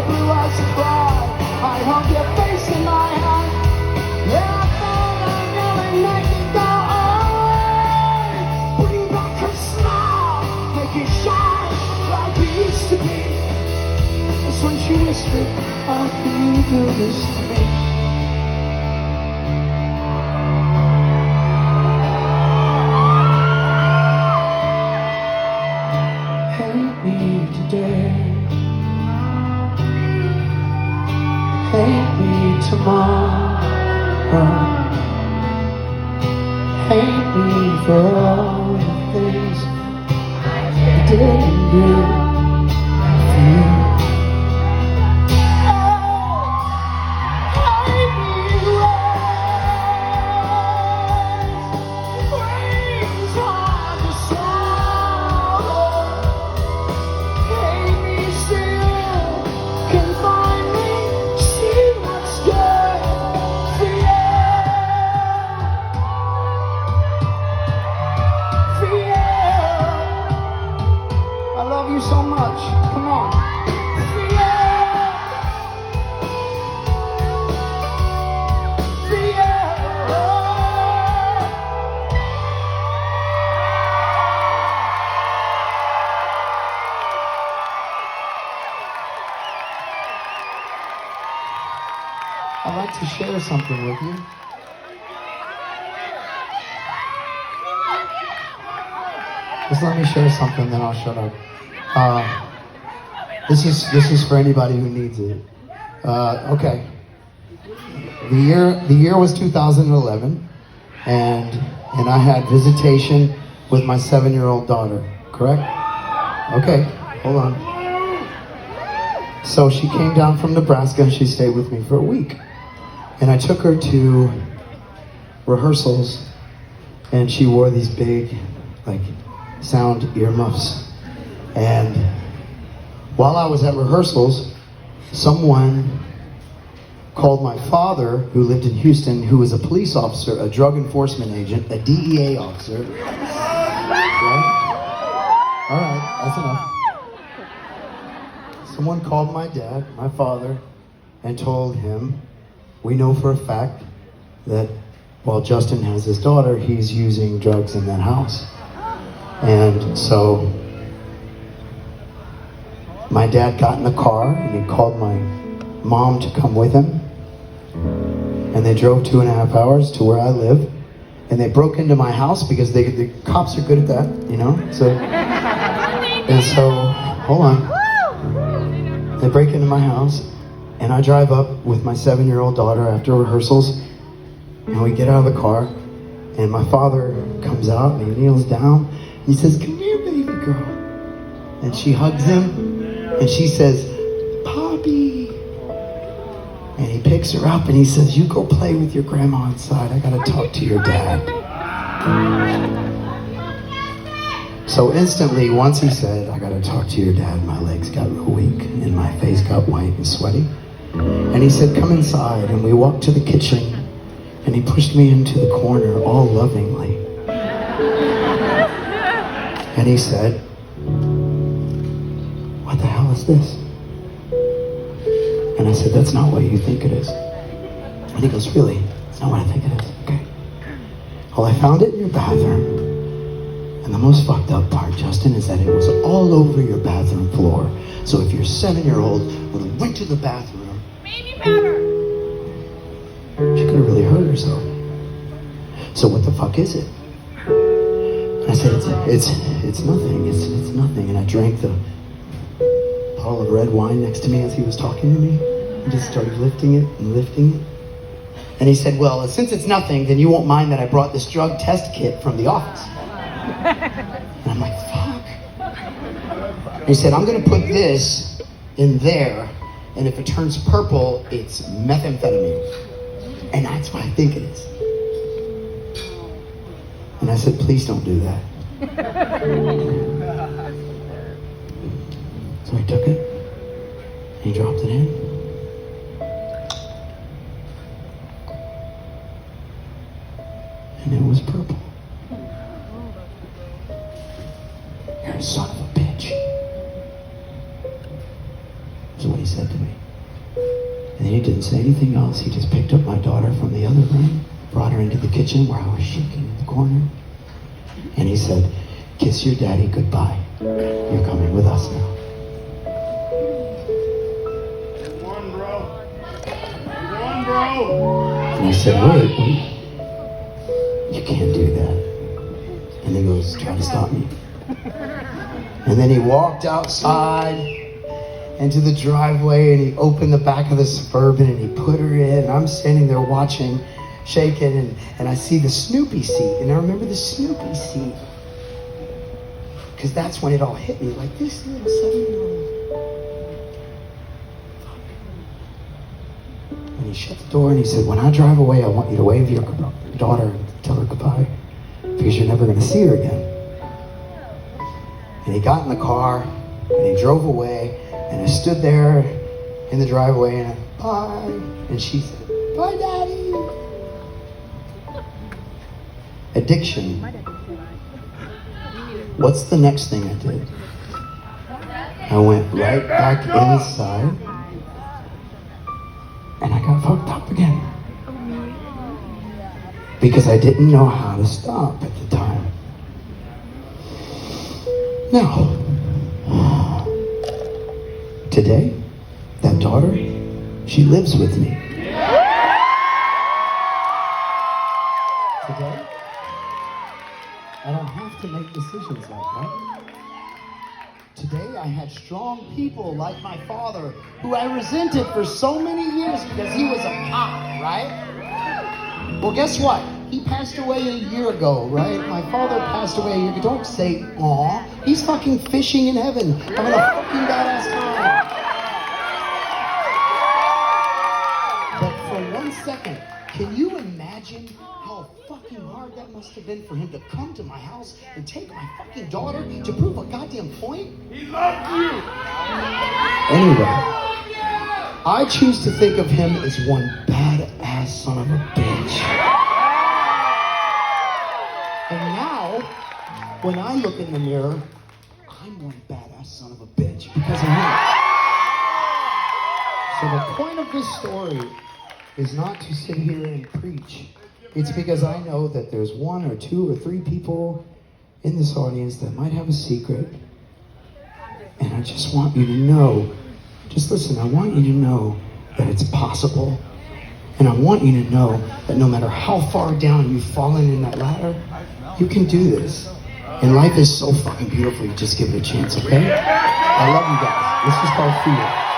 blue eyes to cry. I held your face in my hand. Yeah, I thought I'd never make it go away. Bring back her smile, make it shine like it used to be. That's when she whispered, how can you do this to me? Hate me today, hate me tomorrow, hate me for all the things I didn't do for you. Hate me ways hard to swallow. Hate me still, confine me, see what's good for you. For you. I love you so much. Come on. For you. For you. I'd like to share something with you. Just let me share something, then I'll shut up. This is for anybody who needs it. Okay. The year was 2011, and I had visitation with my 7-year-old daughter. Correct? Okay. Hold on. So she came down from Nebraska and she stayed with me for a week. And I took her to rehearsals, and she wore these big, like, sound earmuffs. And while I was at rehearsals, someone called my father, who lived in Houston, who was a police officer, a drug enforcement agent, a DEA officer. Right? All right, that's enough. Someone called my dad, my father, and told him, we know for a fact that while Justin has his daughter, he's using drugs in that house. And so my dad got in the car and he called my mom to come with him. And they drove 2.5 hours to where I live. And they broke into my house because the cops are good at that, you know? And so, hold on. They break into my house, and I drive up with my 7-year-old daughter after rehearsals, and we get out of the car, and my father comes out and he kneels down, and he says, come here, baby girl. And she hugs him, and she says, Poppy. And he picks her up and he says, you go play with your grandma inside. I gotta talk to your dad. So instantly, once he said, I gotta talk to your dad, my legs got real weak and my face got white and sweaty. And he said, come inside. And we walked to the kitchen and he pushed me into the corner all lovingly. And he said, what the hell is this? And I said, that's not what you think it is. And he goes, really? That's not what I think it is. Okay. Well, I found it in your bathroom. And the most fucked up part, Justin, is that it was all over your bathroom floor. So if your 7-year-old would have went to the bathroom, baby powder, she could have really hurt herself. So what the fuck is it? And I said, it's nothing. It's nothing. And I drank the bottle of red wine next to me as he was talking to me. And just started lifting it and lifting it. And he said, well, since it's nothing, then you won't mind that I brought this drug test kit from the office. And I'm like, fuck. And he said, I'm gonna put this in there, and if it turns purple, it's methamphetamine. And that's what I think it is. And I said, please don't do that. So he took it, and he dropped it in. And it was purple. You're a son of a bitch. That's what he said. said to me. And he didn't say anything else. He just picked up my daughter from the other room, brought her into the kitchen where I was shaking in the corner. And he said, kiss your daddy goodbye. You're coming with us now. One, bro. And I said, wait. You can't do that. And he goes, try to stop me. And then he walked outside into the driveway and he opened the back of the Suburban and he put her in. And I'm standing there watching, shaking, and I see the Snoopy seat. And I remember the Snoopy seat. Because that's when it all hit me, like this little 7-year-old. And he shut the door and he said, when I drive away, I want you to wave your daughter and tell her goodbye. Because you're never going to see her again. And he got in the car and he drove away. And I stood there in the driveway and bye. And she said, bye, Daddy. Addiction. What's the next thing I did? I went right back inside and I got fucked up again. Because I didn't know how to stop at the time. Now, today, that daughter, she lives with me. Today, I don't have to make decisions like that. Today, I had strong people like my father, who I resented for so many years because he was a cop, right? Well, guess what? He passed away a year ago, right? My father passed away a year ago. Don't say, aw. He's fucking fishing in heaven, having a fucking badass time. But for 1 second, can you imagine how fucking hard that must have been for him to come to my house and take my fucking daughter to prove a goddamn point? He loved you. Anyway, I choose to think of him as one badass son of a bitch. And now, when I look in the mirror, I'm one badass son of a bitch because of him. So the point of this story is not to sit here and preach. It's because I know that there's 1 or 2 or 3 people in this audience that might have a secret. And I just want you to know, just listen, I want you to know that it's possible. And I want you to know that no matter how far down you've fallen in that ladder, you can do this. And life is so fucking beautiful, you just give it a chance, okay? I love you guys. This is called Fear.